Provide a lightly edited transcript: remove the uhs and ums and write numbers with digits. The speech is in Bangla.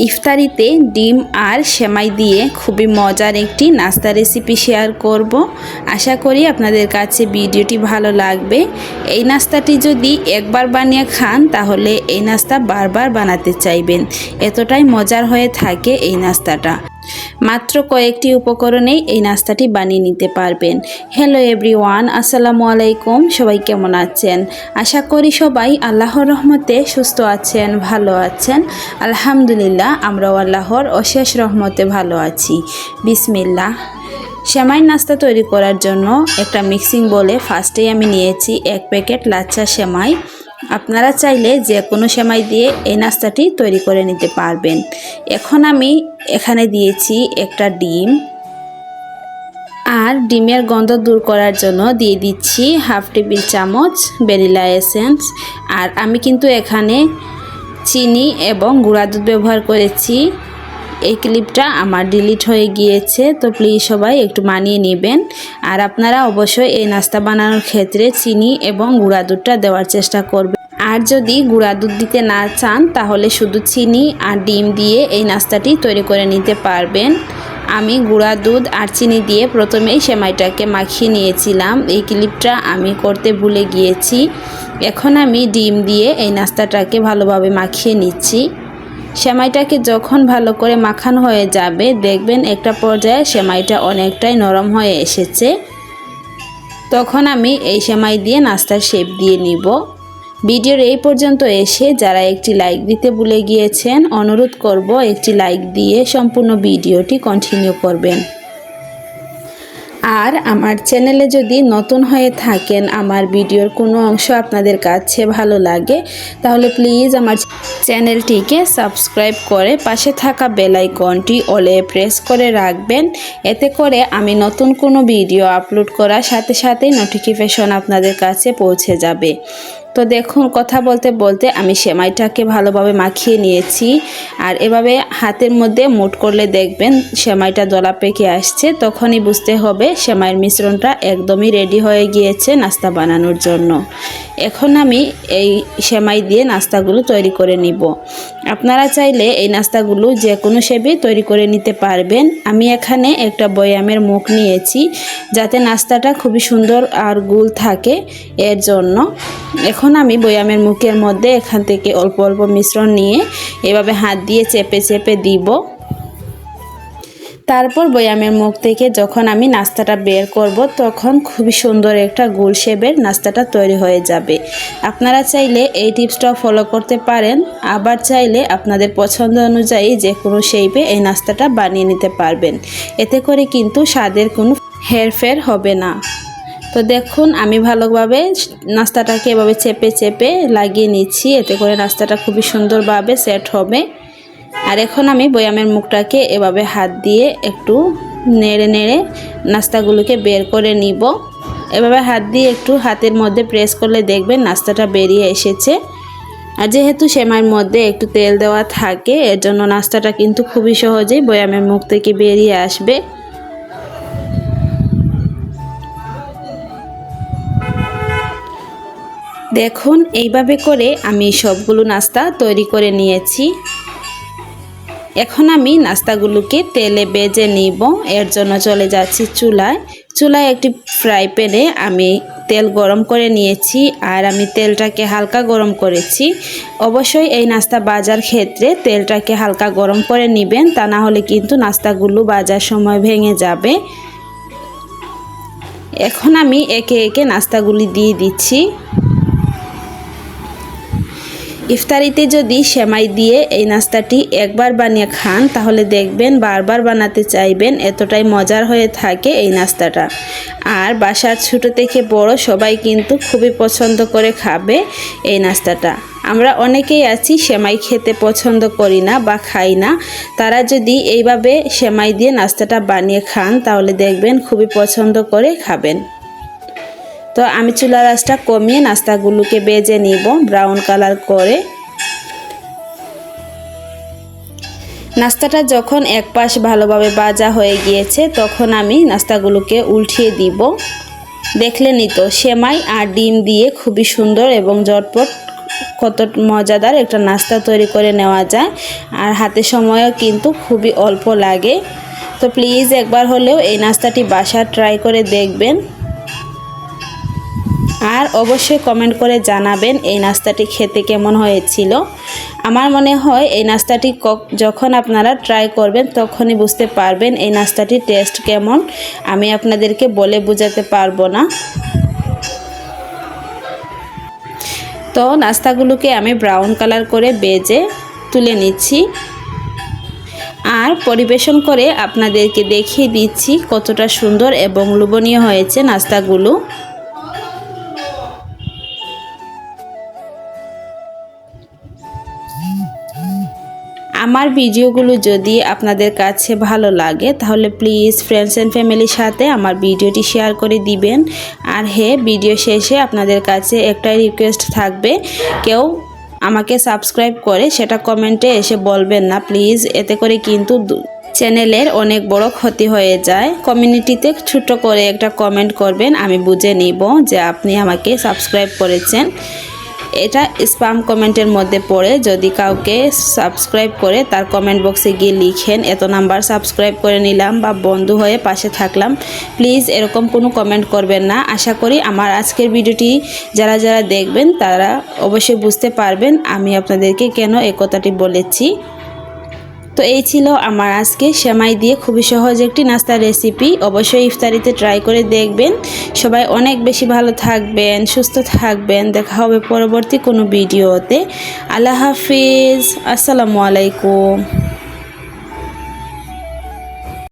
ইফতারিতে ডিম আর সেমাই দিয়ে খুবই মজার একটি নাস্তা রেসিপি শেয়ার করব। আশা করি আপনাদের কাছে ভিডিওটি ভালো লাগবে। এই নাস্তাটি যদি একবার বানিয়ে খান তাহলে এই নাস্তা বারবার বানাতে চাইবেন, এতটাই মজার হয়ে থাকে এই নাস্তাটা। মাত্র কয়েকটি উপকরণেই এই নাস্তাটি বানিয়ে নিতে পারবেন। হ্যালো এভরিওয়ান, আসসালামু আলাইকুম। সবাই কেমন আছেন? আশা করি সবাই আল্লাহর রহমতে সুস্থ আছেন, ভালো আছেন। আলহামদুলিল্লাহ, আমরাও আল্লাহর অশেষ রহমতে ভালো আছি। বিসমিল্লাহ। সেমাই নাস্তা তৈরি করার জন্য একটা মিক্সিং বলে ফার্স্টেই আমি নিয়েছি 1 প্যাকেট লাচ্ছা সেমাই। আপনারা চাইলে যে কোনো সেমাই দিয়ে এই নাস্তাটি তৈরি করে নিতে পারবেন। এখন আমি এখানে দিয়েছি একটা ডিম, আর ডিমের গন্ধ দূর করার জন্য দিয়ে দিচ্ছি 1/2 টেবিল চামচ ভ্যানিলা এসেন্স। আর আমি কিন্তু এখানে চিনি এবং গুঁড়া দুধ ব্যবহার করেছি। এই ক্লিপটা আমার ডিলিট হয়ে গিয়েছে, তো প্লিজ সবাই একটু মানিয়ে নেবেন। আর আপনারা অবশ্যই এই নাস্তা বানানোর ক্ষেত্রে চিনি এবং গুঁড়া দুধটা দেওয়ার চেষ্টা করবেন। আর যদি গুঁড়া দুধ দিতে না চান তাহলে শুধু চিনি আর ডিম দিয়ে এই নাস্তাটি তৈরি করে নিতে পারবেন। আমি গুঁড়া দুধ আর চিনি দিয়ে প্রথমেই সেমাইটাকে মাখিয়ে নিয়েছিলাম, এই ক্লিপটা আমি করতে ভুলে গিয়েছি। এখন আমি ডিম দিয়ে এই নাস্তাটাকে ভালোভাবে মাখিয়ে নিচ্ছি। সেমাইটাকে যখন ভালো করে মাখানো হয়ে যাবে, দেখবেন একটা পর্যায়ে সেমাইটা অনেকটাই নরম হয়ে এসেছে। তখন আমি এই সেমাই দিয়ে নাস্তার শেপ দিয়ে নিব। ভিডিওর এই পর্যন্ত এসে যারা একটি লাইক দিতে ভুলে গিয়েছেন, অনুরোধ করব একটি লাইক দিয়ে সম্পূর্ণ ভিডিওটি কন্টিনিউ করবেন। আর আমার চ্যানেলে যদি নতুন হয়ে থাকেন, আমার ভিডিওর কোনো অংশ আপনাদের কাছে ভালো লাগে, তাহলে প্লিজ আমার চ্যানেলটিকে সাবস্ক্রাইব করে পাশে থাকা বেল আইকনটি অলে প্রেস করে রাখবেন। এতে করে আমি নতুন কোনো ভিডিও আপলোড করার সাথে সাথেই নোটিফিকেশন আপনাদের কাছে পৌঁছে যাবে। তো দেখুন, কথা বলতে বলতে আমি সেমাইটাকে ভালোভাবে মাখিয়ে নিয়েছি। আর এভাবে হাতের মধ্যে মুঠ করলে দেখবেন সেমাইটা দলা পেকে আসছে, তখনই বুঝতে হবে সেমাইয়ের মিশ্রণটা একদমই রেডি হয়ে গিয়েছে নাস্তা বানানোর জন্য। এখন আমি এই সেমাই দিয়ে নাস্তাগুলো তৈরি করে নিব। আপনারা চাইলে এই নাস্তাগুলো যে কোনো শেপে তৈরি করে নিতে পারবেন। আমি এখানে একটা বয়ামের মুখ নিয়েছি, যাতে নাস্তাটা খুবই সুন্দর আর গোল থাকে, এর জন্য। এখন আমি বয়ামের মুখের মধ্যে এখান থেকে অল্প অল্প মিশ্রণ নিয়ে এভাবে হাত দিয়ে চেপে চেপে দিব। তারপর বয়ামের মুখ থেকে যখন আমি নাস্তাটা বের করব, তখন খুবই সুন্দর একটা গোল শেপের নাস্তাটা তৈরি হয়ে যাবে। আপনারা চাইলে এই টিপসটা ফলো করতে পারেন, আবার চাইলে আপনাদের পছন্দ অনুযায়ী যে কোনো শেপে এই নাস্তাটা বানিয়ে নিতে পারবেন। এতে করে কিন্তু স্বাদের কোনো হেরফের হবে না। তো দেখুন, আমি ভালোভাবে নাস্তাটাকে এভাবে চেপে চেপে লাগিয়ে নিচ্ছি, এতে করে নাস্তাটা খুবই সুন্দরভাবে সেট হবে। আর এখন আমি বয়ামের মুখটাকে এভাবে হাত দিয়ে একটু নেড়ে নেড়ে নাস্তাগুলোকে বের করে নিব। এভাবে হাত দিয়ে একটু হাতের মধ্যে প্রেস করলে দেখবেন নাস্তাটা বেরিয়ে এসেছে। আর যেহেতু সেমাইয়ের মধ্যে একটু তেল দেওয়া থাকে, এর জন্য নাস্তাটা কিন্তু খুবই সহজেই বয়ামের মুখ থেকে বেরিয়ে আসবে। দেখুন, এইভাবে করে আমি সবগুলো নাস্তা তৈরি করে নিয়েছি। এখন আমি নাস্তাগুলোকে তেলে ভেজে নিব। এর জন্য চলে যাচ্ছি চুলায় একটি ফ্রাই প্যানে আমি তেল গরম করে নিয়েছি। আর আমি তেলটাকে হালকা গরম করেছি। অবশ্যই এই নাস্তা ভাজার ক্ষেত্রে তেলটাকে হালকা গরম করে নেবেন, তা না হলে কিন্তু নাস্তাগুলো ভাজার সময় ভেঙে যাবে। এখন আমি একে একে নাস্তাগুলি দিয়ে দিচ্ছি। ইফতারিতে যদি সেমাই দিয়ে এই নাস্তাটি একবার বানিয়ে খান তাহলে দেখবেন বারবার বানাতে চাইবেন, এতটাই মজার হয়ে থাকে এই নাস্তাটা। আর বাসার ছোট থেকে বড় সবাই কিন্তু খুবই পছন্দ করে খাবে এই নাস্তাটা। আমরা অনেকেই আছি সেমাই খেতে পছন্দ করি না বা খাই না, তারা যদি এইভাবে সেমাই দিয়ে নাস্তাটা বানিয়ে খান তাহলে দেখবেন খুবই পছন্দ করে খাবেন। তো আমি চুলার আঁচটা কমিয়ে নাস্তাগুলোকে ভেজে নিব ব্রাউন কালার করে। নাস্তাটা যখন এক পাশ ভালোভাবে ভাজা হয়ে গিয়েছে, তখন আমি নাস্তাগুলোকে উল্টিয়ে দিব। দেখলেনই তো, সেমাই আর ডিম দিয়ে খুবই সুন্দর এবং ঝটপট কত মজাদার একটা নাস্তা তৈরি করে নেওয়া যায়, আর হাতে সময়ও কিন্তু খুবই অল্প লাগে। তো প্লিজ একবার হলেও এই নাস্তাটি বাসায় ট্রাই করে দেখবেন, আর অবশ্যই কমেন্ট করে জানাবেন এই নাস্তাটি খেতে কেমন হয়েছিল। আমার মনে হয় এই নাস্তাটি যখন আপনারা ট্রাই করবেন তখনই বুঝতে পারবেন এই নাস্তাটির টেস্ট কেমন। আমি আপনাদেরকে বলে বোঝাতে পারবো না। তো নাস্তাগুলোকে আমি ব্রাউন কালার করে ভেজে তুলে নিচ্ছি, আর পরিবেশন করে আপনাদেরকে দেখিয়ে দিচ্ছি কতটা সুন্দর এবং লোভনীয় হয়েছে নাস্তাগুলো। আমার ভিডিওগুলো যদি আপনাদের কাছে ভালো লাগে তাহলে প্লিজ ফ্রেন্ডস অ্যান্ড ফ্যামিলির সাথে আমার ভিডিওটি শেয়ার করে দিবেন। আর হ্যাঁ, ভিডিও শেষে আপনাদের কাছে একটাই রিকোয়েস্ট থাকবে, কেউ আমাকে সাবস্ক্রাইব করে সেটা কমেন্টে এসে বলবেন না প্লিজ, এতে করে কিন্তু চ্যানেলের অনেক বড় ক্ষতি হয়ে যায়। কমিউনিটিতে ছোট করে একটা কমেন্ট করবেন, আমি বুঝে নিব যে আপনি আমাকে সাবস্ক্রাইব করেছেন। এটা স্প্যাম কমেন্টের মধ্যে পড়ে। যদি কাউকে সাবস্ক্রাইব করে তার কমেন্ট বক্সে গিয়ে লিখেন এত নাম্বার সাবস্ক্রাইব করে নিলাম বা বন্ধু হয়ে পাশে থাকলাম, প্লিজ এরকম কোনো কমেন্ট করবেন না। আশা করি আমার আজকের ভিডিওটি যারা যারা দেখবেন তারা অবশ্যই বুঝতে পারবেন আমি আপনাদেরকে কেন এই কথাটি বলেছি। তো এই ছিল আমার আজকে সেমাই দিয়ে খুবই সহজ একটি নাস্তার রেসিপি। অবশ্যই ইফতারিতে ট্রাই করে দেখবেন। সবাই অনেক বেশি ভালো থাকবেন, সুস্থ থাকবেন। দেখা হবে পরবর্তী কোনো ভিডিওতে। আল্লাহ হাফিজ, আসসালামু আলাইকুম।